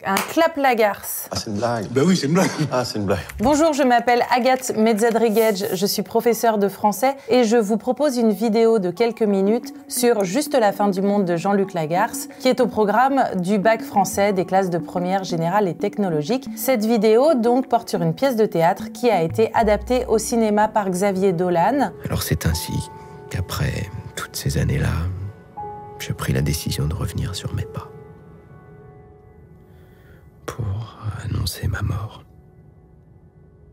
Un clap-la-garce. Ah, c'est une blague. Ben oui, c'est une blague. Ah, c'est une blague. Bonjour, je m'appelle Agathe Mezzadriguedge, je suis professeure de français et je vous propose une vidéo de quelques minutes sur Juste la fin du monde de Jean-Luc Lagarce, qui est au programme du bac français des classes de première générale et technologique. Cette vidéo donc porte sur une pièce de théâtre qui a été adaptée au cinéma par Xavier Dolan. Alors c'est ainsi qu'après toutes ces années-là, je pris la décision de revenir sur mes pas pour annoncer ma mort.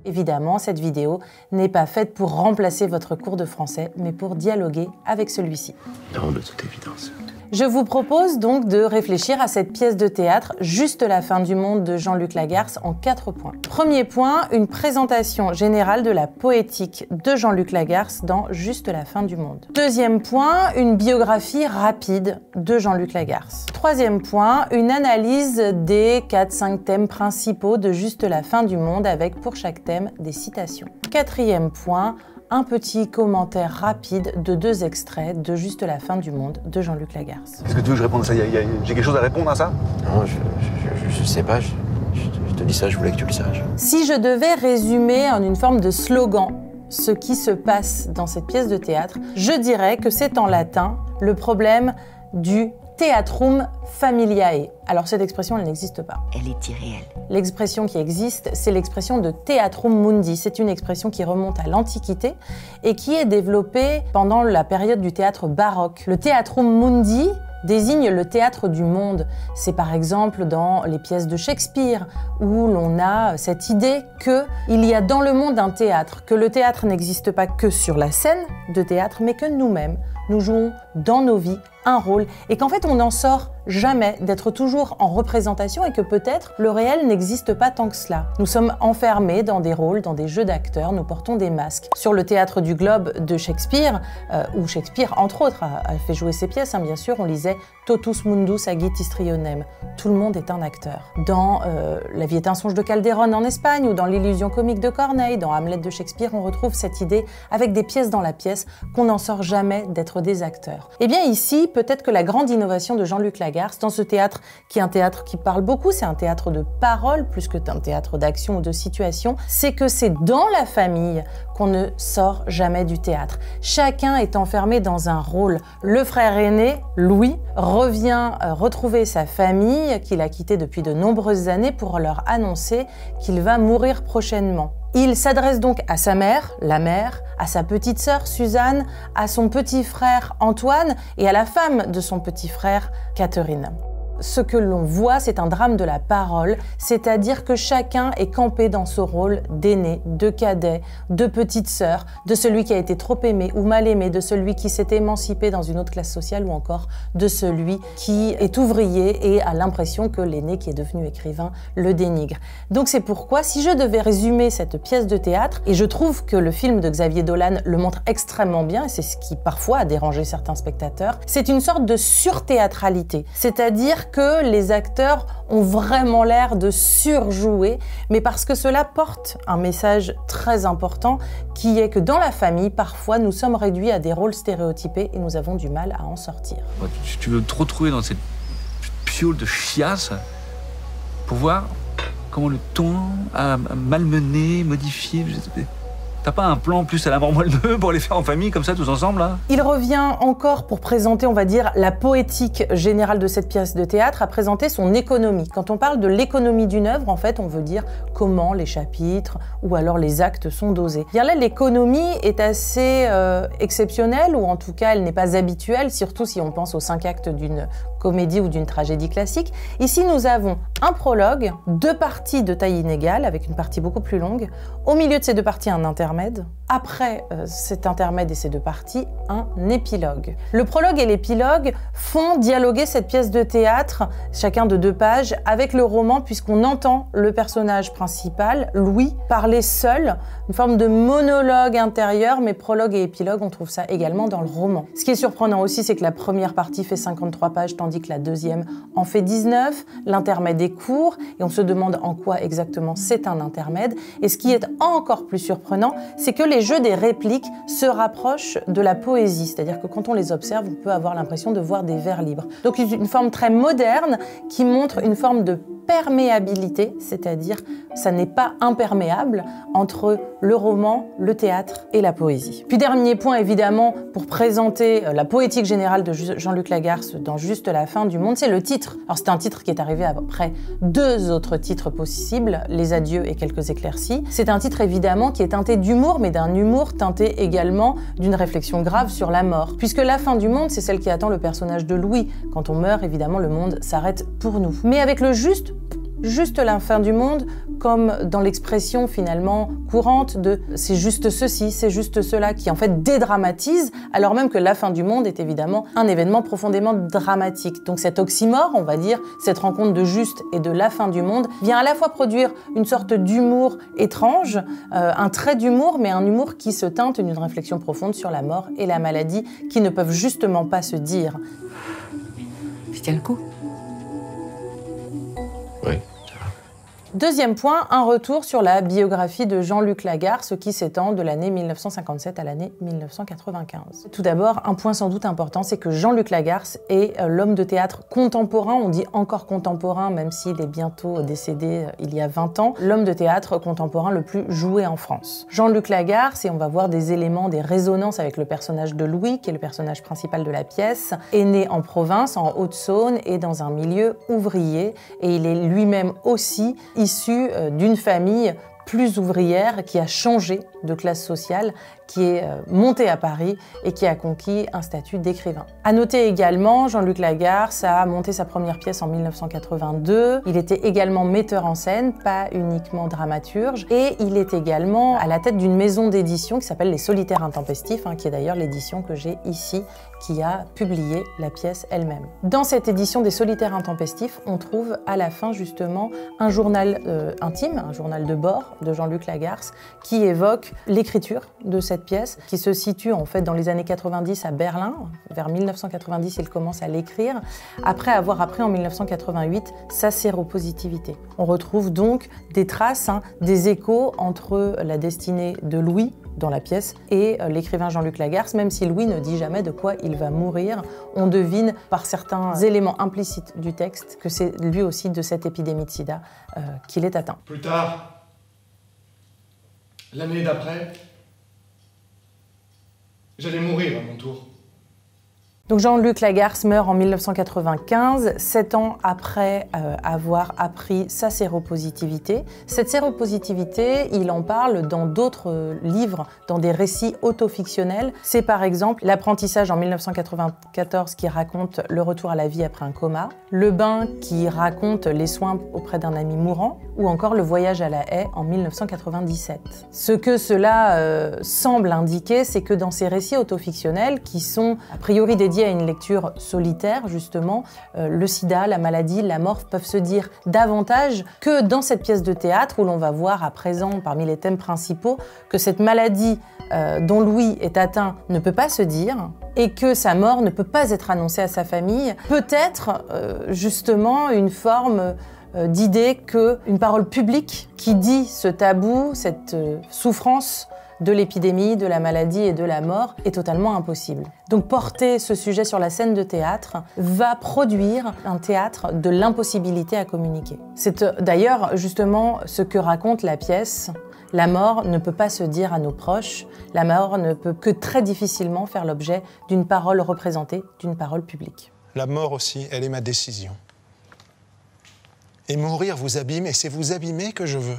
Évidemment, cette vidéo n'est pas faite pour remplacer votre cours de français, mais pour dialoguer avec celui-ci. Non, de toute évidence. Je vous propose donc de réfléchir à cette pièce de théâtre Juste la fin du monde de Jean-Luc Lagarce en 4 points. Premier point, une présentation générale de la poétique de Jean-Luc Lagarce dans Juste la fin du monde. Deuxième point, une biographie rapide de Jean-Luc Lagarce. Troisième point, une analyse des 4-5 thèmes principaux de Juste la fin du monde avec pour chaque thème des citations. Quatrième point, un petit commentaire rapide de 2 extraits de Juste la fin du monde de Jean-Luc Lagarce. Est-ce que tu veux que je réponde à ça? J'ai quelque chose à répondre à ça? Non, je sais pas, je te dis ça, je voulais que tu le saches. Si je devais résumer en une forme de slogan ce qui se passe dans cette pièce de théâtre, je dirais que c'est en latin le problème du Theatrum familiae. Alors cette expression, elle n'existe pas. Elle est irréelle. L'expression qui existe, c'est l'expression de Theatrum mundi. C'est une expression qui remonte à l'Antiquité et qui est développée pendant la période du théâtre baroque. Le Theatrum mundi désigne le théâtre du monde. C'est par exemple dans les pièces de Shakespeare où l'on a cette idée qu'il y a dans le monde un théâtre, que le théâtre n'existe pas que sur la scène de théâtre, mais que nous-mêmes, nous jouons dans nos vies un rôle et qu'en fait on n'en sort jamais d'être toujours en représentation et que peut-être le réel n'existe pas tant que cela. Nous sommes enfermés dans des rôles, dans des jeux d'acteurs, nous portons des masques. Sur le théâtre du Globe de Shakespeare, où Shakespeare entre autres a fait jouer ses pièces, bien sûr, on lisait Totus mundus agit histrionem. Tout le monde est un acteur. Dans La vie est un songe de Calderon en Espagne ou dans L'illusion comique de Corneille, dans Hamlet de Shakespeare, on retrouve cette idée avec des pièces dans la pièce qu'on n'en sort jamais d'être des acteurs. Et bien ici, peut-être que la grande innovation de Jean-Luc Lagarce, dans ce théâtre qui est un théâtre qui parle beaucoup, c'est un théâtre de parole plus que un théâtre d'action ou de situation, c'est que c'est dans la famille qu'on ne sort jamais du théâtre. Chacun est enfermé dans un rôle. Le frère aîné, Louis, revient retrouver sa famille qu'il a quittée depuis de nombreuses années pour leur annoncer qu'il va mourir prochainement. Il s'adresse donc à sa mère, la mère, à sa petite sœur Suzanne, à son petit frère Antoine et à la femme de son petit frère Catherine. Ce que l'on voit, c'est un drame de la parole, c'est-à-dire que chacun est campé dans ce rôle d'aîné, de cadet, de petite sœur, de celui qui a été trop aimé ou mal aimé, de celui qui s'est émancipé dans une autre classe sociale ou encore de celui qui est ouvrier et a l'impression que l'aîné qui est devenu écrivain le dénigre. Donc c'est pourquoi, si je devais résumer cette pièce de théâtre, et je trouve que le film de Xavier Dolan le montre extrêmement bien, et c'est ce qui parfois a dérangé certains spectateurs, c'est une sorte de surthéâtralité, c'est-à-dire que les acteurs ont vraiment l'air de surjouer, mais parce que cela porte un message très important qui est que dans la famille, parfois, nous sommes réduits à des rôles stéréotypés et nous avons du mal à en sortir. Tu veux te retrouver dans cette piole de chiasse pour voir comment le ton a malmené, modifié. T'as pas un plan plus à la mort moelle pour les faire en famille, comme ça, tous ensemble, là? Il revient encore pour présenter, on va dire, la poétique générale de cette pièce de théâtre, à présenter son économie. Quand on parle de l'économie d'une œuvre, en fait, on veut dire comment les chapitres ou alors les actes sont dosés. Bien là, l'économie est assez exceptionnelle, ou en tout cas, elle n'est pas habituelle, surtout si on pense aux 5 actes d'une comédie ou d'une tragédie classique. Ici, nous avons un prologue, 2 parties de taille inégale, avec une partie beaucoup plus longue. Au milieu de ces 2 parties, un intermède. Après cet intermède et ces 2 parties, un épilogue. Le prologue et l'épilogue font dialoguer cette pièce de théâtre, chacun de 2 pages, avec le roman, puisqu'on entend le personnage principal, Louis, parler seul, une forme de monologue intérieur, mais prologue et épilogue, on trouve ça également dans le roman. Ce qui est surprenant aussi, c'est que la première partie fait 53 pages, tandis que la deuxième en fait 19. L'intermède est court, et on se demande en quoi exactement c'est un intermède. Et ce qui est encore plus surprenant, c'est que les jeux des répliques se rapprochent de la poésie, c'est-à-dire que quand on les observe, on peut avoir l'impression de voir des vers libres. Donc une forme très moderne qui montre une forme de perméabilité, c'est-à-dire ça n'est pas imperméable entre le roman, le théâtre et la poésie. Puis dernier point, évidemment, pour présenter la poétique générale de Jean-Luc Lagarce dans Juste la fin du monde, c'est le titre. Alors c'est un titre qui est arrivé après 2 autres titres possibles, Les adieux et quelques éclaircies. C'est un titre évidemment qui est teinté d'humour, mais d'un humour teinté également d'une réflexion grave sur la mort. Puisque la fin du monde, c'est celle qui attend le personnage de Louis. Quand on meurt, évidemment, le monde s'arrête pour nous. Mais avec le juste la fin du monde, comme dans l'expression finalement courante de « c'est juste ceci, c'est juste cela », qui en fait dédramatise, alors même que la fin du monde est évidemment un événement profondément dramatique. Donc cet oxymore, on va dire, cette rencontre de juste et de la fin du monde, vient à la fois produire une sorte d'humour étrange, un trait d'humour, mais un humour qui se teinte d'une réflexion profonde sur la mort et la maladie, qui ne peuvent justement pas se dire. Je tiens le coup. Oui. Deuxième point, un retour sur la biographie de Jean-Luc Lagarce qui s'étend de l'année 1957 à l'année 1995. Tout d'abord, un point sans doute important, c'est que Jean-Luc Lagarce est l'homme de théâtre contemporain, on dit encore contemporain même s'il est bientôt décédé il y a 20 ans, l'homme de théâtre contemporain le plus joué en France. Jean-Luc Lagarce, et on va voir des éléments, des résonances avec le personnage de Louis, qui est le personnage principal de la pièce, est né en province, en Haute-Saône, et dans un milieu ouvrier, et il est lui-même aussi issu d'une famille plus ouvrière qui a changé de classe sociale, qui est montée à Paris et qui a conquis un statut d'écrivain. À noter également, Jean-Luc Lagarce a monté sa première pièce en 1982. Il était également metteur en scène, pas uniquement dramaturge, et il est également à la tête d'une maison d'édition qui s'appelle Les Solitaires Intempestifs, qui est d'ailleurs l'édition que j'ai ici, qui a publié la pièce elle-même. Dans cette édition des Solitaires Intempestifs, on trouve à la fin justement un journal intime, un journal de bord de Jean-Luc Lagarce, qui évoque l'écriture de cette pièce, qui se situe en fait dans les années 90 à Berlin. Vers 1990, il commence à l'écrire, après avoir appris en 1988 sa séropositivité. On retrouve donc des traces, des échos entre la destinée de Louis, dans la pièce, et l'écrivain Jean-Luc Lagarce, même si Louis ne dit jamais de quoi il va mourir, on devine par certains éléments implicites du texte que c'est lui aussi de cette épidémie de sida qu'il est atteint. Plus tard, l'année d'après, j'allais mourir à mon tour. Donc Jean-Luc Lagarce meurt en 1995, 7 ans après avoir appris sa séropositivité. Cette séropositivité, il en parle dans d'autres livres, dans des récits autofictionnels. C'est par exemple L'apprentissage en 1994 qui raconte le retour à la vie après un coma, Le bain qui raconte les soins auprès d'un ami mourant, ou encore Le voyage à la haie en 1997. Ce que cela semble indiquer, c'est que dans ces récits autofictionnels, qui sont a priori dédiés à une lecture solitaire, justement, le sida, la maladie, la mort peuvent se dire davantage que dans cette pièce de théâtre où l'on va voir à présent, parmi les thèmes principaux, que cette maladie dont Louis est atteint ne peut pas se dire et que sa mort ne peut pas être annoncée à sa famille, peut être justement une forme d'idée qu'une parole publique qui dit ce tabou, cette souffrance de l'épidémie, de la maladie et de la mort est totalement impossible. Donc porter ce sujet sur la scène de théâtre va produire un théâtre de l'impossibilité à communiquer. C'est d'ailleurs justement ce que raconte la pièce. La mort ne peut pas se dire à nos proches, la mort ne peut que très difficilement faire l'objet d'une parole représentée, d'une parole publique. La mort aussi, elle est ma décision. Et mourir vous abîme, et c'est vous abîmer que je veux.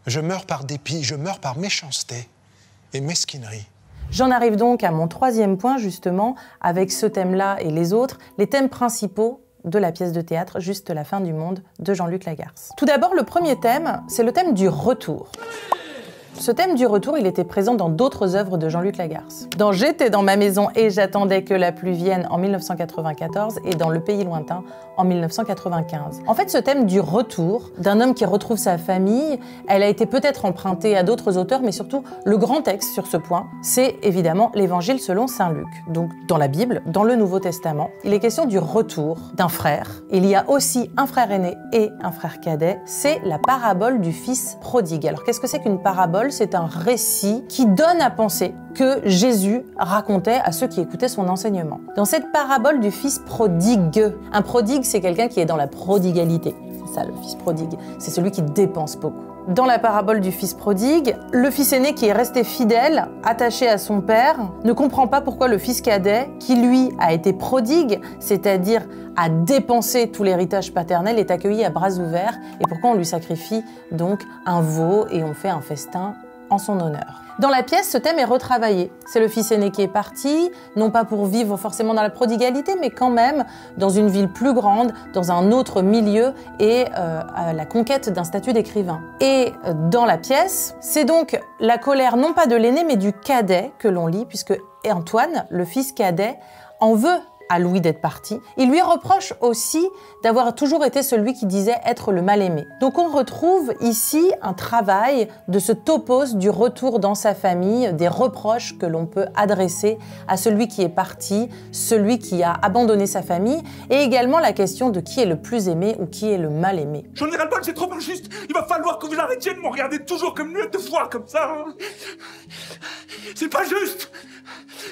Je meurs par dépit, je meurs par méchanceté et mesquinerie. J'en arrive donc à mon troisième point, justement, avec ce thème-là et les autres, les thèmes principaux de la pièce de théâtre Juste la fin du monde de Jean-Luc Lagarce. Tout d'abord, le premier thème, c'est le thème du retour. Ce thème du retour, il était présent dans d'autres œuvres de Jean-Luc Lagarce. Dans J'étais dans ma maison et j'attendais que la pluie vienne en 1994 et dans Le pays lointain en 1995. En fait, ce thème du retour, d'un homme qui retrouve sa famille, elle a été peut-être empruntée à d'autres auteurs, mais surtout le grand texte sur ce point, c'est évidemment l'Évangile selon saint Luc. Donc dans la Bible, dans le Nouveau Testament, il est question du retour d'un frère. Il y a aussi un frère aîné et un frère cadet. C'est la parabole du fils prodigue. Alors qu'est-ce que c'est qu'une parabole ? C'est un récit qui donne à penser que Jésus racontait à ceux qui écoutaient son enseignement. Dans cette parabole du fils prodigue, un prodigue, c'est quelqu'un qui est dans la prodigalité. ça le fils prodigue, c'est celui qui dépense beaucoup. Dans la parabole du fils prodigue, le fils aîné qui est resté fidèle, attaché à son père, ne comprend pas pourquoi le fils cadet, qui lui a été prodigue, c'est-à-dire a dépensé tout l'héritage paternel, est accueilli à bras ouverts et pourquoi on lui sacrifie donc un veau et on fait un festin en son honneur. Dans la pièce, ce thème est retravaillé. C'est le fils aîné qui est parti, non pas pour vivre forcément dans la prodigalité, mais quand même dans une ville plus grande, dans un autre milieu et à la conquête d'un statut d'écrivain. Et dans la pièce, c'est donc la colère non pas de l'aîné, mais du cadet que l'on lit, puisque Antoine, le fils cadet, en veut à Louis d'être parti. Il lui reproche aussi d'avoir toujours été celui qui disait être le mal-aimé. Donc on retrouve ici un travail de ce topos du retour dans sa famille, des reproches que l'on peut adresser à celui qui est parti, celui qui a abandonné sa famille, et également la question de qui est le plus aimé ou qui est le mal-aimé. J'en ai ras-le-bol, c'est trop injuste. Il va falloir que vous arrêtiez de me regarder toujours comme une de foire comme ça. C'est pas juste.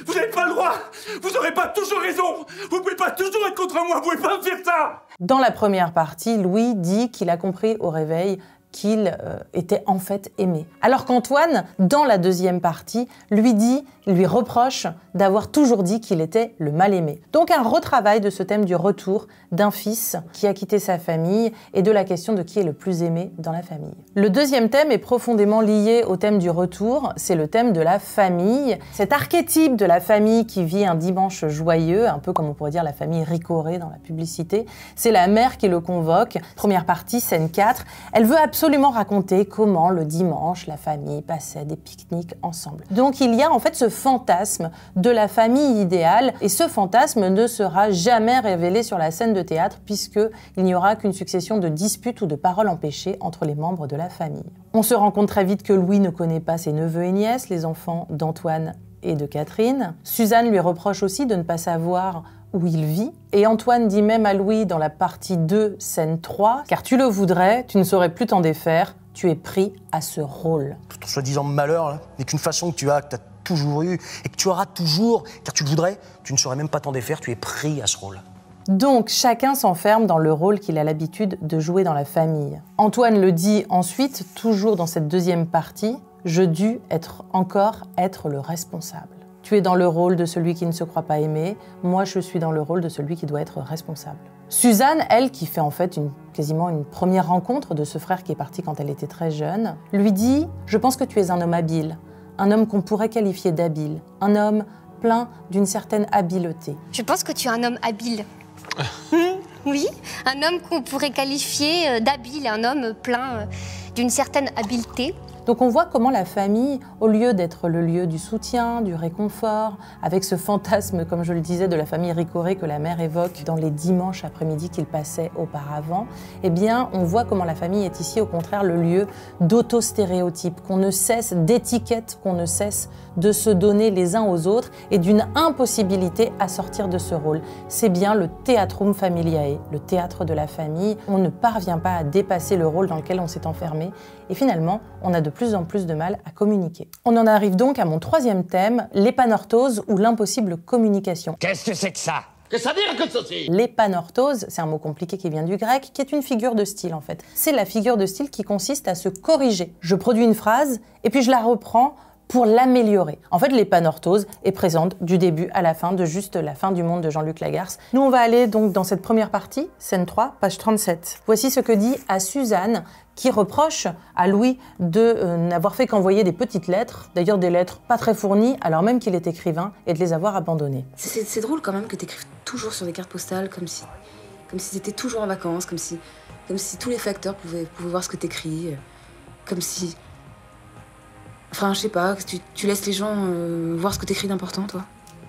Vous n'avez pas le droit. Vous n'aurez pas toujours raison. Vous pouvez pas toujours être contre moi. Vous pouvez pas me faire ça. Dans la première partie, Louis dit qu'il a compris au réveil qu'il était en fait aimé. Alors qu'Antoine, dans la deuxième partie, lui reproche d'avoir toujours dit qu'il était le mal-aimé. Donc un retravail de ce thème du retour d'un fils qui a quitté sa famille et de la question de qui est le plus aimé dans la famille. Le deuxième thème est profondément lié au thème du retour, c'est le thème de la famille. Cet archétype de la famille qui vit un dimanche joyeux, un peu comme on pourrait dire la famille Ricoré dans la publicité, c'est la mère qui le convoque. Première partie, scène 4, elle veut absolument raconter comment le dimanche, la famille passait des pique-niques ensemble. Donc il y a en fait ce fantasme de la famille idéale et ce fantasme ne sera jamais révélé sur la scène de théâtre puisqu'il n'y aura qu'une succession de disputes ou de paroles empêchées entre les membres de la famille. On se rend compte très vite que Louis ne connaît pas ses neveux et nièces, les enfants d'Antoine et de Catherine. Suzanne lui reproche aussi de ne pas savoir où il vit. Et Antoine dit même à Louis dans la partie 2, scène 3, « Car tu le voudrais, tu ne saurais plus t'en défaire, tu es pris à ce rôle. » Tout ton soi-disant malheur n'est qu'une façon que tu as toujours eu et que tu auras toujours, car tu le voudrais, tu ne saurais même pas t'en défaire, tu es pris à ce rôle. Donc chacun s'enferme dans le rôle qu'il a l'habitude de jouer dans la famille. Antoine le dit ensuite, toujours dans cette deuxième partie, « Je dus encore être le responsable. » Tu es dans le rôle de celui qui ne se croit pas aimé, moi je suis dans le rôle de celui qui doit être responsable. Suzanne, elle, qui fait en fait quasiment une première rencontre de ce frère qui est parti quand elle était très jeune, lui dit « Je pense que tu es un homme habile, un homme qu'on pourrait qualifier d'habile, un homme plein d'une certaine habileté. » Je pense que tu es un homme habile. Oui, un homme qu'on pourrait qualifier d'habile, un homme plein d'une certaine habileté. Donc on voit comment la famille, au lieu d'être le lieu du soutien, du réconfort, avec ce fantasme, comme je le disais, de la famille Ricoré que la mère évoque dans les dimanches après-midi qu'il passait auparavant, eh bien on voit comment la famille est ici au contraire le lieu d'auto-stéréotypes, qu'on ne cesse d'étiquettes, qu'on ne cesse de se donner les uns aux autres et d'une impossibilité à sortir de ce rôle. C'est bien le theatrum familiae, le théâtre de la famille. On ne parvient pas à dépasser le rôle dans lequel on s'est enfermé et finalement on a de plus en plus de mal à communiquer. On en arrive donc à mon troisième thème, l'épanorthose ou l'impossible communication. Qu'est-ce que c'est que ça? Que ça veut dire que ceci? L'épanorthose, c'est un mot compliqué qui vient du grec, qui est une figure de style en fait. C'est la figure de style qui consiste à se corriger. Je produis une phrase et puis je la reprends pour l'améliorer. En fait, l'épanorthose est présente du début à la fin, de juste la fin du monde de Jean-Luc Lagarce. Nous, on va aller donc dans cette première partie, scène 3, page 37. Voici ce que dit à Suzanne, qui reproche à Louis de n'avoir fait qu'envoyer des petites lettres, d'ailleurs des lettres pas très fournies, alors même qu'il est écrivain, et de les avoir abandonnées. C'est drôle quand même que tu écrives toujours sur des cartes postales, comme si t'étais toujours en vacances, comme si tous les facteurs pouvaient voir ce que t'écris, comme si... Enfin, je sais pas, tu laisses les gens voir ce que t'écris d'important, toi.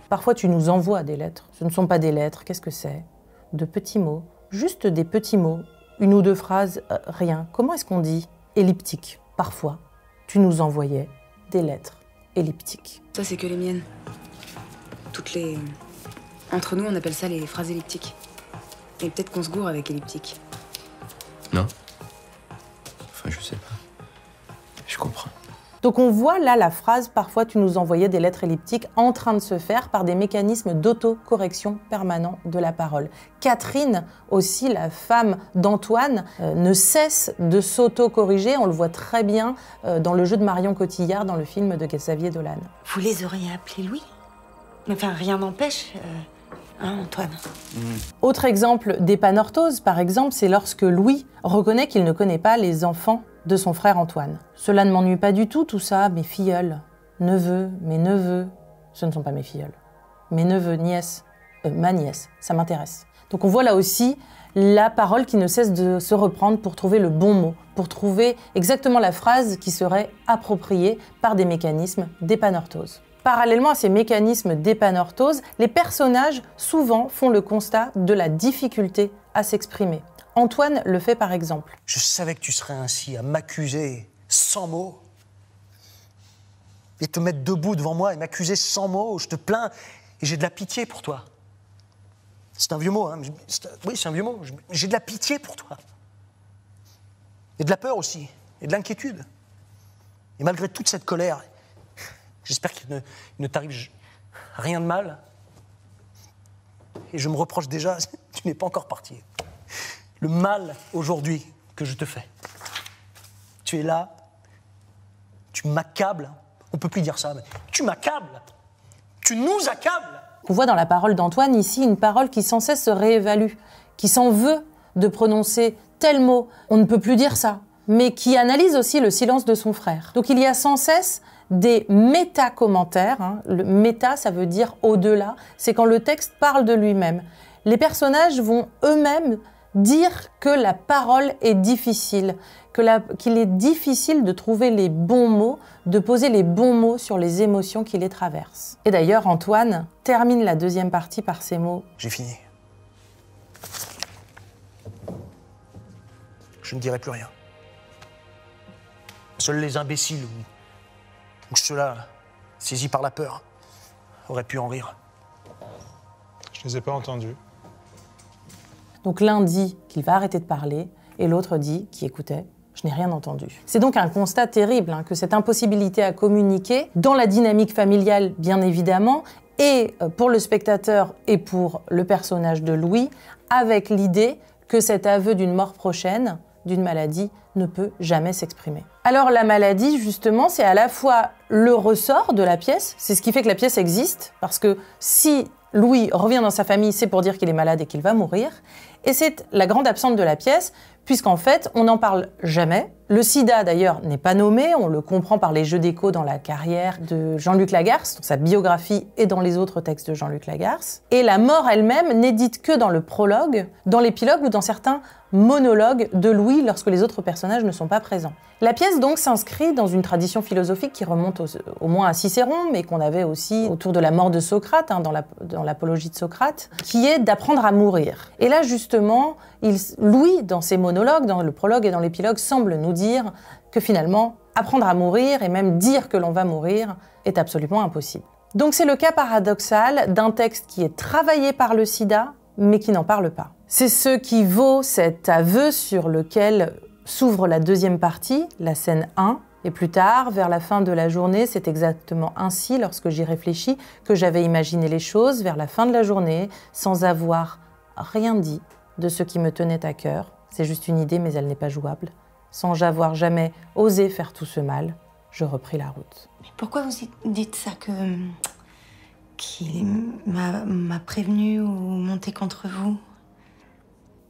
Parfois, tu nous envoies des lettres. Ce ne sont pas des lettres, qu'est-ce que c'est? De petits mots, juste des petits mots. Une ou deux phrases, rien. Comment est-ce qu'on dit? Elliptique. Parfois, tu nous envoyais des lettres elliptiques. Ça, c'est que les miennes. Entre nous, on appelle ça les phrases elliptiques. Et peut-être qu'on se gourre avec elliptique. Non. Enfin, je sais pas. Je comprends. Donc on voit là la phrase « Parfois tu nous envoyais des lettres elliptiques » en train de se faire par des mécanismes d'autocorrection permanents de la parole. Catherine, aussi la femme d'Antoine, ne cesse de s'auto-corriger. On le voit très bien dans le jeu de Marion Cotillard dans le film de Xavier Dolan. Vous les auriez appelés Louis? Enfin, rien n'empêche, hein, Antoine? Autre exemple d'épanorthose, par exemple, c'est lorsque Louis reconnaît qu'il ne connaît pas les enfants de son frère Antoine. Cela ne m'ennuie pas du tout ça, mes filleuls, neveux, mes neveux, ce ne sont pas mes filleuls. Mes neveux, nièces, ma nièce, ça m'intéresse. Donc on voit là aussi la parole qui ne cesse de se reprendre pour trouver le bon mot, pour trouver exactement la phrase qui serait appropriée par des mécanismes d'épanorthose. Parallèlement à ces mécanismes d'épanorthose, les personnages souvent font le constat de la difficulté à s'exprimer. Antoine le fait par exemple. Je savais que tu serais ainsi, à m'accuser sans mots. Et te mettre debout devant moi et m'accuser sans mots. Je te plains et j'ai de la pitié pour toi. C'est un vieux mot, hein. Oui, c'est un vieux mot. J'ai de la pitié pour toi. Et de la peur aussi. Et de l'inquiétude. Et malgré toute cette colère, j'espère qu'il ne t'arrive rien de mal. Et je me reproche déjà, tu n'es pas encore parti. Le mal aujourd'hui que je te fais. Tu es là, tu m'accables. On ne peut plus dire ça, mais tu m'accables. Tu nous accables. On voit dans la parole d'Antoine ici une parole qui sans cesse se réévalue, qui s'en veut de prononcer tel mot. On ne peut plus dire ça, mais qui analyse aussi le silence de son frère. Donc il y a sans cesse des méta-commentaires. Hein. Le méta, ça veut dire au-delà. C'est quand le texte parle de lui-même. Les personnages vont eux-mêmes dire que la parole est difficile, qu'il est difficile de trouver les bons mots, de poser les bons mots sur les émotions qui les traversent. Et d'ailleurs, Antoine termine la deuxième partie par ces mots. J'ai fini. Je ne dirai plus rien. Seuls les imbéciles ou ceux-là, saisis par la peur, auraient pu en rire. Je les ai pas entendus. Donc l'un dit qu'il va arrêter de parler et l'autre dit, qui écoutait, je n'ai rien entendu. C'est donc un constat terrible hein, que cette impossibilité à communiquer, dans la dynamique familiale bien évidemment, et pour le spectateur et pour le personnage de Louis, avec l'idée que cet aveu d'une mort prochaine, d'une maladie, ne peut jamais s'exprimer. Alors la maladie, justement, c'est à la fois le ressort de la pièce, c'est ce qui fait que la pièce existe, parce que si Louis revient dans sa famille, c'est pour dire qu'il est malade et qu'il va mourir. Et c'est la grande absente de la pièce, puisqu'en fait, on n'en parle jamais. Le sida, d'ailleurs, n'est pas nommé. On le comprend par les jeux d'écho dans la carrière de Jean-Luc Lagarce, dans sa biographie et dans les autres textes de Jean-Luc Lagarce. Et la mort elle-même n'est dite que dans le prologue, dans l'épilogue ou dans certains monologues de Louis lorsque les autres personnages ne sont pas présents. La pièce, donc, s'inscrit dans une tradition philosophique qui remonte au moins à Cicéron, mais qu'on avait aussi autour de la mort de Socrate, hein, dans l'apologie de Socrate, qui est d'apprendre à mourir. Et là, justement, Louis, dans ses monologues, dans le prologue et dans l'épilogue, semble nous dire que finalement, apprendre à mourir et même dire que l'on va mourir est absolument impossible. Donc c'est le cas paradoxal d'un texte qui est travaillé par le sida, mais qui n'en parle pas. C'est ce qui vaut cet aveu sur lequel s'ouvre la deuxième partie, la scène 1, et plus tard, vers la fin de la journée, c'est exactement ainsi, lorsque j'y réfléchis, que j'avais imaginé les choses, vers la fin de la journée, sans avoir rien dit de ce qui me tenait à cœur. C'est juste une idée, mais elle n'est pas jouable. Sans avoir jamais osé faire tout ce mal, je repris la route. Mais pourquoi vous dites ça, qu'il m'a prévenu ou monté contre vous?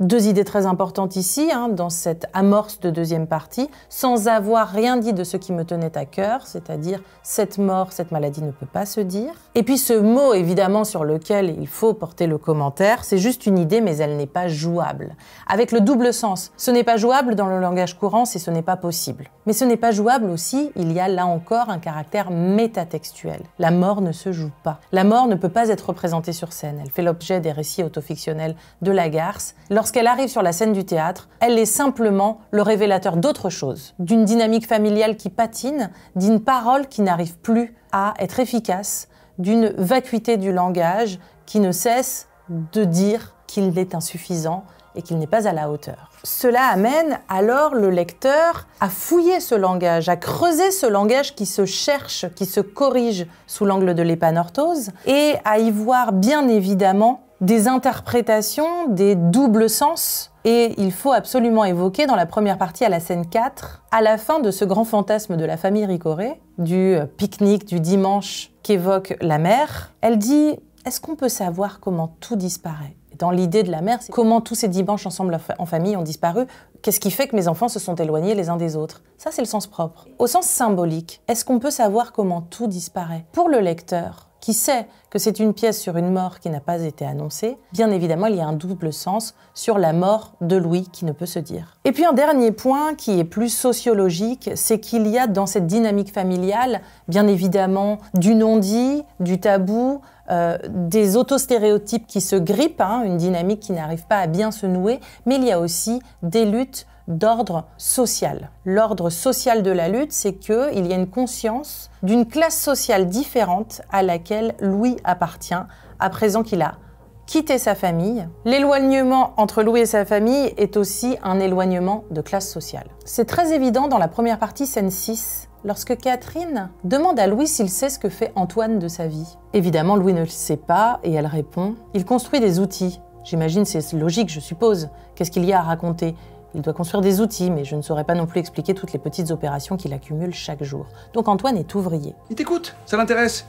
Deux idées très importantes ici, hein, dans cette amorce de deuxième partie, sans avoir rien dit de ce qui me tenait à cœur, c'est-à-dire cette mort, cette maladie ne peut pas se dire. Et puis ce mot, évidemment, sur lequel il faut porter le commentaire, c'est juste une idée, mais elle n'est pas jouable. Avec le double sens, ce n'est pas jouable dans le langage courant, c'est ce n'est pas possible. Mais ce n'est pas jouable aussi, il y a là encore un caractère métatextuel. La mort ne se joue pas. La mort ne peut pas être représentée sur scène. Elle fait l'objet des récits autofictionnels de Lagarce. Lorsqu'elle arrive sur la scène du théâtre, elle est simplement le révélateur d'autre chose, d'une dynamique familiale qui patine, d'une parole qui n'arrive plus à être efficace, d'une vacuité du langage qui ne cesse de dire qu'il est insuffisant et qu'il n'est pas à la hauteur. Cela amène alors le lecteur à fouiller ce langage, à creuser ce langage qui se cherche, qui se corrige sous l'angle de l'épanorthose, et à y voir bien évidemment des interprétations, des doubles sens. Et il faut absolument évoquer dans la première partie, à la scène 4, à la fin de ce grand fantasme de la famille Ricoré, du pique-nique du dimanche qu'évoque la mère, elle dit « Est-ce qu'on peut savoir comment tout disparaît ?» Dans l'idée de la mère, c'est comment tous ces dimanches ensemble en famille ont disparu. Qu'est-ce qui fait que mes enfants se sont éloignés les uns des autres? Ça, c'est le sens propre. Au sens symbolique, est-ce qu'on peut savoir comment tout disparaît? Pour le lecteur, qui sait que c'est une pièce sur une mort qui n'a pas été annoncée, bien évidemment, il y a un double sens sur la mort de Louis qui ne peut se dire. Et puis un dernier point qui est plus sociologique, c'est qu'il y a dans cette dynamique familiale, bien évidemment, du non-dit, du tabou, des autostéréotypes qui se grippent, une dynamique qui n'arrive pas à bien se nouer, mais il y a aussi des luttes d'ordre social. L'ordre social de la lutte, c'est qu'il y a une conscience d'une classe sociale différente à laquelle Louis appartient, à présent qu'il a quitté sa famille. L'éloignement entre Louis et sa famille est aussi un éloignement de classe sociale. C'est très évident dans la première partie, scène 6, lorsque Catherine demande à Louis s'il sait ce que fait Antoine de sa vie. Évidemment, Louis ne le sait pas et elle répond « Il construit des outils. » J'imagine, c'est logique, je suppose. Qu'est-ce qu'il y a à raconter ? Il doit construire des outils, mais je ne saurais pas non plus expliquer toutes les petites opérations qu'il accumule chaque jour. Donc Antoine est ouvrier. Il t'écoute, ça l'intéresse.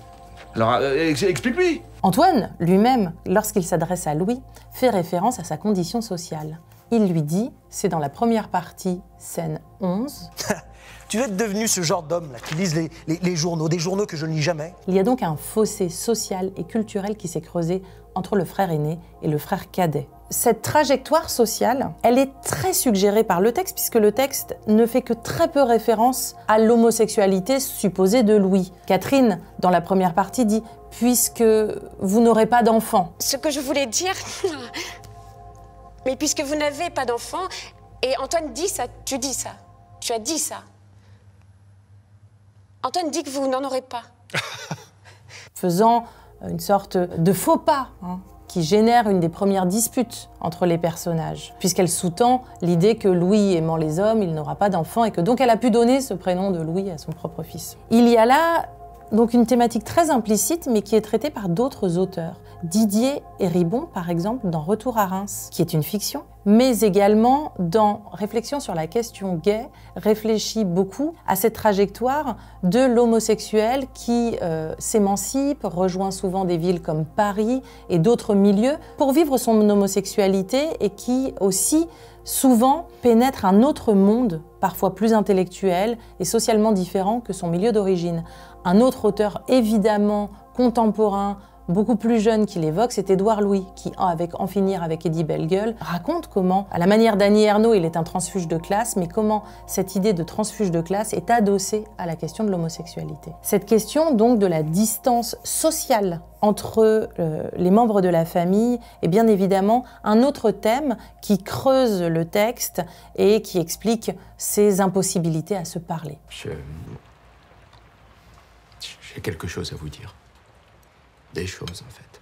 Alors, explique-lui. Antoine, lui-même, lorsqu'il s'adresse à Louis, fait référence à sa condition sociale. Il lui dit, c'est dans la première partie, scène 11... Tu es devenu ce genre d'homme là qui lise les journaux, des journaux que je ne lis jamais. Il y a donc un fossé social et culturel qui s'est creusé entre le frère aîné et le frère cadet. Cette trajectoire sociale, elle est très suggérée par le texte, puisque le texte ne fait que très peu référence à l'homosexualité supposée de Louis. Catherine, dans la première partie, dit « Puisque vous n'aurez pas d'enfant ». Ce que je voulais dire... Mais puisque vous n'avez pas d'enfant, et Antoine dit ça, tu dis ça, tu as dit ça. Antoine dit que vous n'en aurez pas. Faisant une sorte de faux pas, qui génère une des premières disputes entre les personnages, puisqu'elle sous-tend l'idée que Louis aimant les hommes, il n'aura pas d'enfant, et que donc elle a pu donner ce prénom de Louis à son propre fils. Il y a là donc une thématique très implicite, mais qui est traitée par d'autres auteurs. Didier Héribon, par exemple, dans Retour à Reims, qui est une fiction, mais également dans Réflexion sur la question gay, réfléchit beaucoup à cette trajectoire de l'homosexuel qui s'émancipe, rejoint souvent des villes comme Paris et d'autres milieux pour vivre son homosexualité et qui aussi souvent pénètre un autre monde, parfois plus intellectuel et socialement différent que son milieu d'origine. Un autre auteur évidemment contemporain, beaucoup plus jeune qu'il évoque, c'est Édouard Louis, qui, avec En finir avec Eddie Bellegueule, raconte comment, à la manière d'Annie Ernaux, il est un transfuge de classe, mais comment cette idée de transfuge de classe est adossée à la question de l'homosexualité. Cette question, donc, de la distance sociale entre les membres de la famille est bien évidemment un autre thème qui creuse le texte et qui explique ces impossibilités à se parler. J'ai quelque chose à vous dire. Des choses, en fait.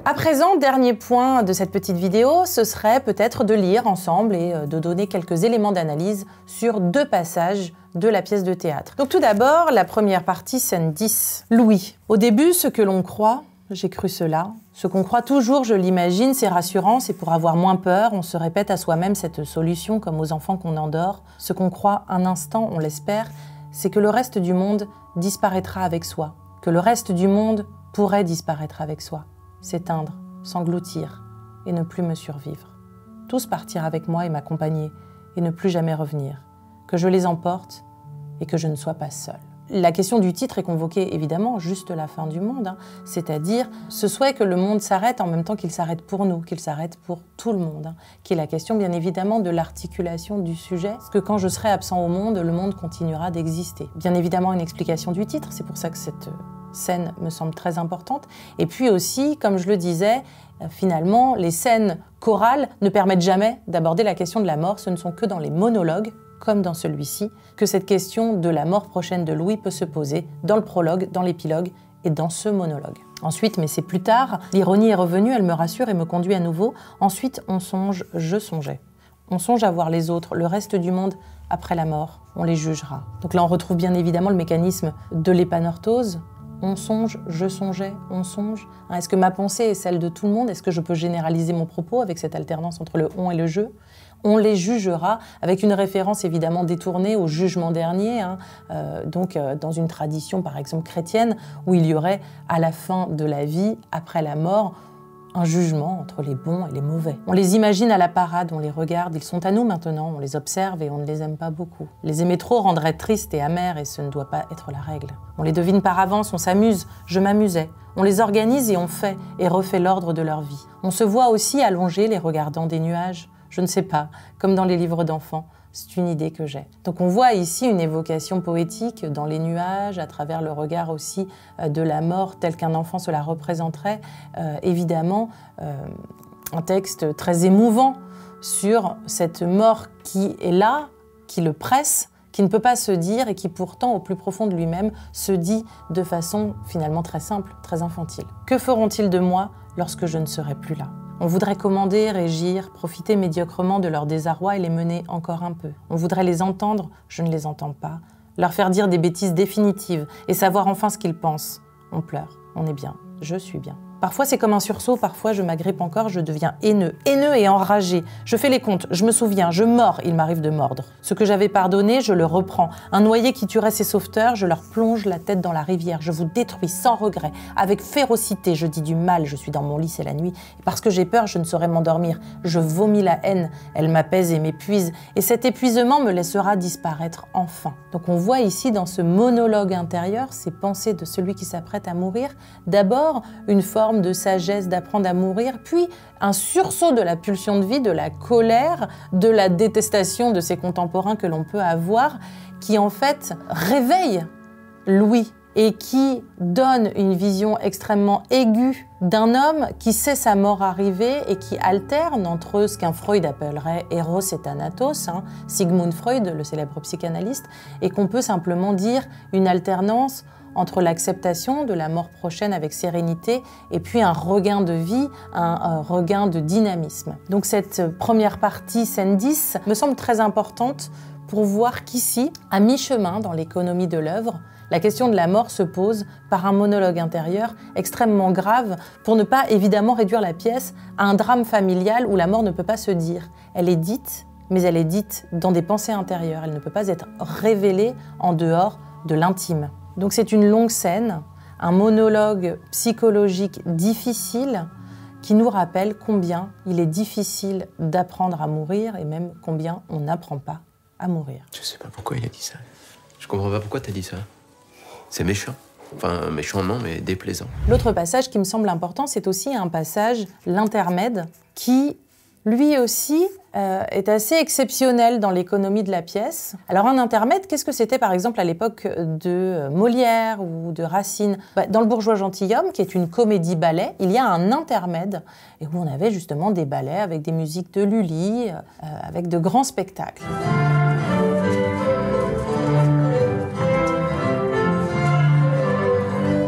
À présent, dernier point de cette petite vidéo, ce serait peut-être de lire ensemble et de donner quelques éléments d'analyse sur 2 passages de la pièce de théâtre. Donc tout d'abord, la première partie, scène 10. Louis. Au début, ce que l'on croit, j'ai cru cela. Ce qu'on croit toujours, je l'imagine, c'est rassurant, c'est pour avoir moins peur. On se répète à soi-même cette solution comme aux enfants qu'on endort. Ce qu'on croit un instant, on l'espère, c'est que le reste du monde disparaîtra avec soi, que le reste du monde pourrait disparaître avec soi, s'éteindre, s'engloutir et ne plus me survivre. Tous partir avec moi et m'accompagner et ne plus jamais revenir, que je les emporte et que je ne sois pas seule. La question du titre est convoquée évidemment juste la fin du monde, c'est-à-dire ce souhait que le monde s'arrête en même temps qu'il s'arrête pour nous, qu'il s'arrête pour tout le monde, qui est la question bien évidemment de l'articulation du sujet, parce que quand je serai absent au monde, le monde continuera d'exister. Bien évidemment une explication du titre, c'est pour ça que cette scène me semble très importante, et puis aussi, comme je le disais, finalement, les scènes chorales ne permettent jamais d'aborder la question de la mort, ce ne sont que dans les monologues, comme dans celui-ci, que cette question de la mort prochaine de Louis peut se poser dans le prologue, dans l'épilogue et dans ce monologue. Ensuite, mais c'est plus tard, l'ironie est revenue, elle me rassure et me conduit à nouveau. Ensuite, on songe, je songeais. On songe à voir les autres, le reste du monde, après la mort. On les jugera. Donc là, on retrouve bien évidemment le mécanisme de l'épanorthose. On songe, je songeais, on songe. Est-ce que ma pensée est celle de tout le monde? Est-ce que je peux généraliser mon propos avec cette alternance entre le on et le je? On les jugera, avec une référence évidemment détournée au jugement dernier, dans une tradition par exemple chrétienne, où il y aurait à la fin de la vie, après la mort, un jugement entre les bons et les mauvais. On les imagine à la parade, on les regarde, ils sont à nous maintenant, on les observe et on ne les aime pas beaucoup. Les aimer trop rendrait tristes et amers et ce ne doit pas être la règle. On les devine par avance, on s'amuse, je m'amusais. On les organise et on fait et refait l'ordre de leur vie. On se voit aussi allongés, les regardant des nuages. Je ne sais pas, comme dans les livres d'enfants. C'est une idée que j'ai. Donc on voit ici une évocation poétique dans les nuages, à travers le regard aussi de la mort, tel qu'un enfant se la représenterait. Évidemment, un texte très émouvant sur cette mort qui est là, qui le presse, qui ne peut pas se dire et qui pourtant, au plus profond de lui-même, se dit de façon finalement très simple, très infantile. Que feront-ils de moi lorsque je ne serai plus là ? On voudrait commander, régir, profiter médiocrement de leur désarroi et les mener encore un peu. On voudrait les entendre, je ne les entends pas, leur faire dire des bêtises définitives et savoir enfin ce qu'ils pensent. On pleure, on est bien, je suis bien. Parfois c'est comme un sursaut, parfois je m'agrippe encore, je deviens haineux et enragé. Je fais les comptes, je me souviens, je mords, il m'arrive de mordre. Ce que j'avais pardonné, je le reprends. Un noyé qui tuerait ses sauveteurs, je leur plonge la tête dans la rivière. Je vous détruis sans regret, avec férocité. Je dis du mal, je suis dans mon lit, c'est la nuit. Et parce que j'ai peur, je ne saurais m'endormir. Je vomis la haine, elle m'apaise et m'épuise. Et cet épuisement me laissera disparaître enfin. Donc on voit ici dans ce monologue intérieur, ces pensées de celui qui s'apprête à mourir, d'abord une forme de sagesse d'apprendre à mourir, puis un sursaut de la pulsion de vie, de la colère, de la détestation de ses contemporains que l'on peut avoir, qui en fait réveille Louis et qui donne une vision extrêmement aiguë d'un homme qui sait sa mort arriver et qui alterne entre ce qu'un Freud appellerait Eros et Thanatos, Sigmund Freud, le célèbre psychanalyste, et qu'on peut simplement dire une alternance entre l'acceptation de la mort prochaine avec sérénité et puis un regain de vie, un regain de dynamisme. Donc cette première partie, scène 10, me semble très importante pour voir qu'ici, à mi-chemin dans l'économie de l'œuvre, la question de la mort se pose par un monologue intérieur extrêmement grave pour ne pas évidemment réduire la pièce à un drame familial où la mort ne peut pas se dire. Elle est dite, mais elle est dite dans des pensées intérieures. Elle ne peut pas être révélée en dehors de l'intime. Donc c'est une longue scène, un monologue psychologique difficile qui nous rappelle combien il est difficile d'apprendre à mourir et même combien on n'apprend pas à mourir. Je sais pas pourquoi il a dit ça. Je comprends pas pourquoi t'as dit ça. C'est méchant. Enfin, méchant non, mais déplaisant. L'autre passage qui me semble important, c'est aussi un passage, l'intermède, qui lui aussi est assez exceptionnel dans l'économie de la pièce. Alors un intermède, qu'est-ce que c'était par exemple à l'époque de Molière ou de Racine? Dans Le Bourgeois gentilhomme, qui est une comédie-ballet, il y a un intermède et où on avait justement des ballets avec des musiques de Lully, avec de grands spectacles.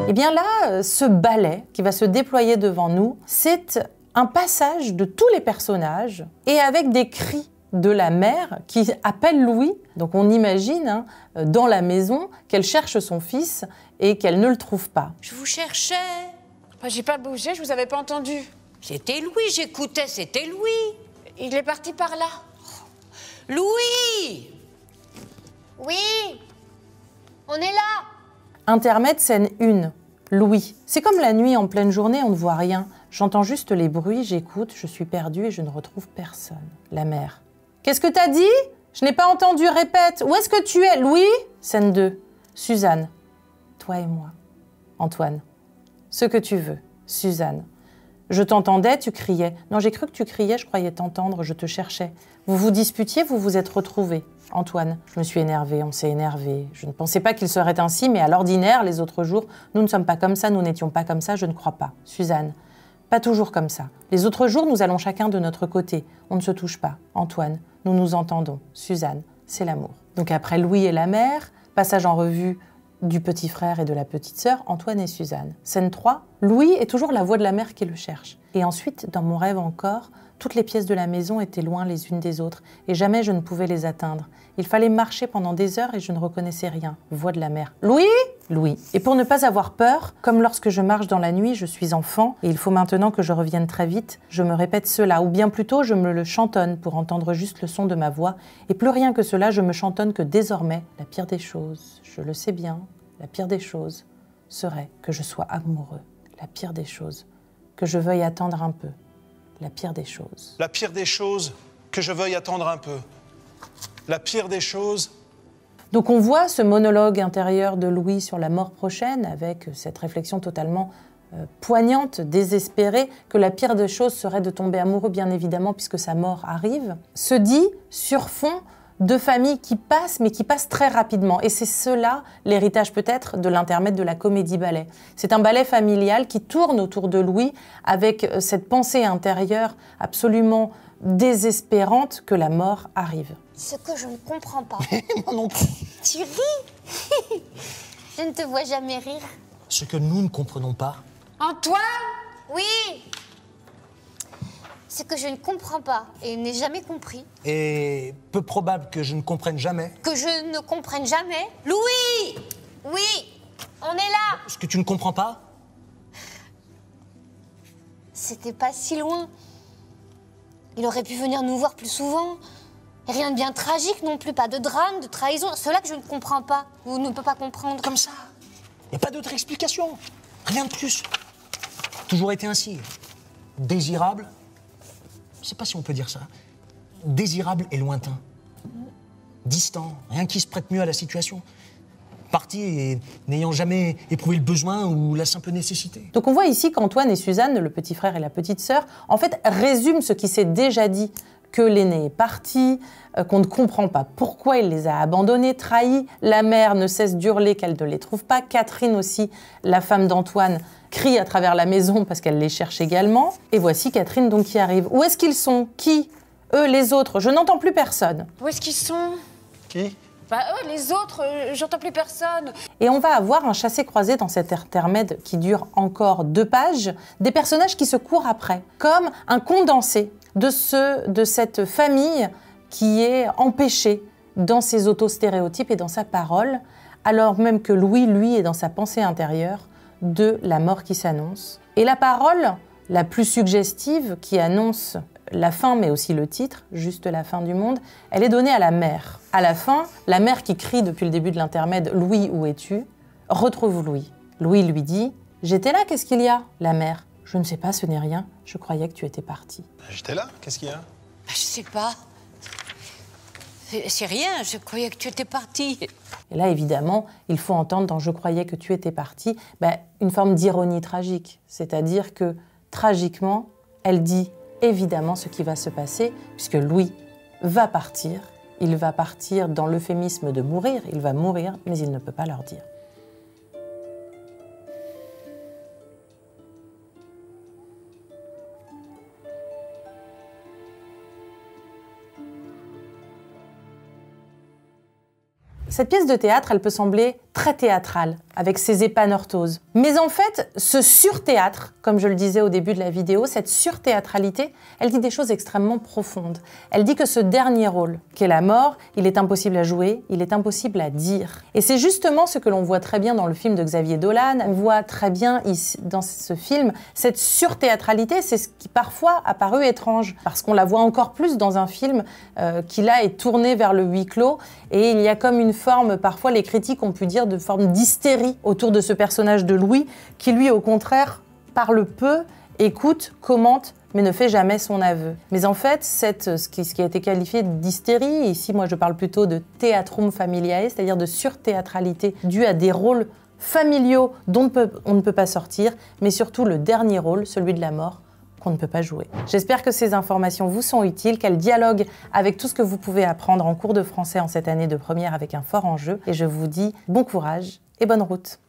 Et bien là, ce ballet qui va se déployer devant nous, c'est un passage de tous les personnages et avec des cris de la mère qui appelle Louis. Donc on imagine dans la maison qu'elle cherche son fils et qu'elle ne le trouve pas. Je vous cherchais. J'ai pas bougé, je vous avais pas entendu. C'était Louis, j'écoutais, c'était Louis. Il est parti par là. Louis! Oui, on est là. Intermède, scène 1. Louis. C'est comme la nuit en pleine journée, on ne voit rien. J'entends juste les bruits, j'écoute, je suis perdue et je ne retrouve personne. La mère. Qu'est-ce que t'as dit? Je n'ai pas entendu, répète. Où est-ce que tu es, Louis? Scène 2. Suzanne. Toi et moi. Antoine. Ce que tu veux. Suzanne. Je t'entendais, tu criais. Non, j'ai cru que tu criais, je croyais t'entendre, je te cherchais. Vous vous disputiez, vous vous êtes retrouvés. Antoine, je me suis énervée, on s'est énervé. Je ne pensais pas qu'il serait ainsi, mais à l'ordinaire, les autres jours, nous ne sommes pas comme ça, nous n'étions pas comme ça, je ne crois pas. Suzanne, pas toujours comme ça. Les autres jours, nous allons chacun de notre côté. On ne se touche pas. Antoine, nous nous entendons. Suzanne, c'est l'amour. Donc après Louis et la mère, passage en revue du petit frère et de la petite sœur, Antoine et Suzanne. Scène 3, Louis est toujours la voix de la mère qui le cherche. Et ensuite, dans mon rêve encore, toutes les pièces de la maison étaient loin les unes des autres, et jamais je ne pouvais les atteindre. Il fallait marcher pendant des heures et je ne reconnaissais rien. Voix de la mère. Louis ? Louis. Et pour ne pas avoir peur, comme lorsque je marche dans la nuit, je suis enfant, et il faut maintenant que je revienne très vite, je me répète cela, ou bien plutôt je me le chantonne pour entendre juste le son de ma voix, et plus rien que cela, je me chantonne que désormais, la pire des choses, je le sais bien, la pire des choses serait que je sois amoureux. La pire des choses, que je veuille attendre un peu. La pire des choses. La pire des choses, que je veuille attendre un peu. La pire des choses... Donc on voit ce monologue intérieur de Louis sur la mort prochaine, avec cette réflexion totalement poignante, désespérée, que la pire des choses serait de tomber amoureux, bien évidemment, puisque sa mort arrive, se dit sur fond de familles qui passent, mais qui passent très rapidement. Et c'est cela, l'héritage peut-être de l'intermède de la comédie-ballet. C'est un ballet familial qui tourne autour de Louis avec cette pensée intérieure absolument désespérante que la mort arrive. Ce que je ne comprends pas. Moi non plus. Tu ris? Je ne te vois jamais rire. Ce que nous ne comprenons pas. Antoine? Oui. Ce que je ne comprends pas et n'ai jamais compris. Et peu probable que je ne comprenne jamais. Que je ne comprenne jamais. Louis! Oui, on est là. Ce que tu ne comprends pas? C'était pas si loin. Il aurait pu venir nous voir plus souvent. Et rien de bien tragique non plus, pas de drame, de trahison. Cela que je ne comprends pas, ou ne peux pas comprendre. Comme ça. Il n'y a pas d'autre explication. Rien de plus. Toujours été ainsi. Désirable. Je ne sais pas si on peut dire ça. Désirable et lointain. Distant. Rien qui se prête mieux à la situation. Parti et n'ayant jamais éprouvé le besoin ou la simple nécessité. Donc on voit ici qu'Antoine et Suzanne, le petit frère et la petite sœur, en fait résument ce qui s'est déjà dit, que l'aîné est parti, qu'on ne comprend pas pourquoi il les a abandonnés, trahis. La mère ne cesse d'hurler qu'elle ne les trouve pas. Catherine aussi, la femme d'Antoine, crie à travers la maison parce qu'elle les cherche également. Et voici Catherine donc qui arrive. Où est-ce qu'ils sont? Qui? Eux, les autres? Je n'entends plus personne. Où est-ce qu'ils sont? Qui? Bah eux, les autres, j'entends plus personne. Et on va avoir un chassé-croisé dans cet intermède qui dure encore 2 pages, des personnages qui se courent après, comme un condensé de cette famille qui est empêchée dans ses auto-stéréotypes et dans sa parole, alors même que Louis, lui, est dans sa pensée intérieure de la mort qui s'annonce. Et la parole la plus suggestive qui annonce la fin, mais aussi le titre, juste la fin du monde, elle est donnée à la mère. À la fin, la mère qui crie depuis le début de l'intermède « Louis, où es-tu » retrouve Louis. Louis lui dit « J'étais là, qu'est-ce qu'il y a ?» La mère « Je ne sais pas, ce n'est rien, je croyais que tu étais parti. » J'étais là, qu'est-ce qu'il y a? Je sais pas. C'est rien, je croyais que tu étais parti. Et là, évidemment, il faut entendre dans « Je croyais que tu étais parti » une forme d'ironie tragique. C'est-à-dire que, tragiquement, elle dit évidemment ce qui va se passer, puisque Louis va partir. Il va partir dans l'euphémisme de mourir. Il va mourir, mais il ne peut pas leur dire. Cette pièce de théâtre, elle peut sembler très théâtrale, avec ses épanorthoses. Mais en fait, ce surthéâtre, comme je le disais au début de la vidéo, cette surthéâtralité, elle dit des choses extrêmement profondes. Elle dit que ce dernier rôle, qu'est la mort, il est impossible à jouer, il est impossible à dire. Et c'est justement ce que l'on voit très bien dans le film de Xavier Dolan. On voit très bien ici, dans ce film, cette surthéâtralité, c'est ce qui parfois a paru étrange, parce qu'on la voit encore plus dans un film qui là est tourné vers le huis clos, et il y a comme une forme, parfois les critiques ont pu dire, de forme d'hystérie autour de ce personnage de Louis, qui lui, au contraire, parle peu, écoute, commente, mais ne fait jamais son aveu. Mais en fait, ce qui a été qualifié d'hystérie, ici moi je parle plutôt de theatrum familiae, c'est-à-dire de surthéâtralité due à des rôles familiaux dont on ne peut pas sortir, mais surtout le dernier rôle, celui de la mort, qu'on ne peut pas jouer. J'espère que ces informations vous sont utiles, qu'elles dialoguent avec tout ce que vous pouvez apprendre en cours de français en cette année de première avec un fort enjeu. Et je vous dis bon courage et bonne route.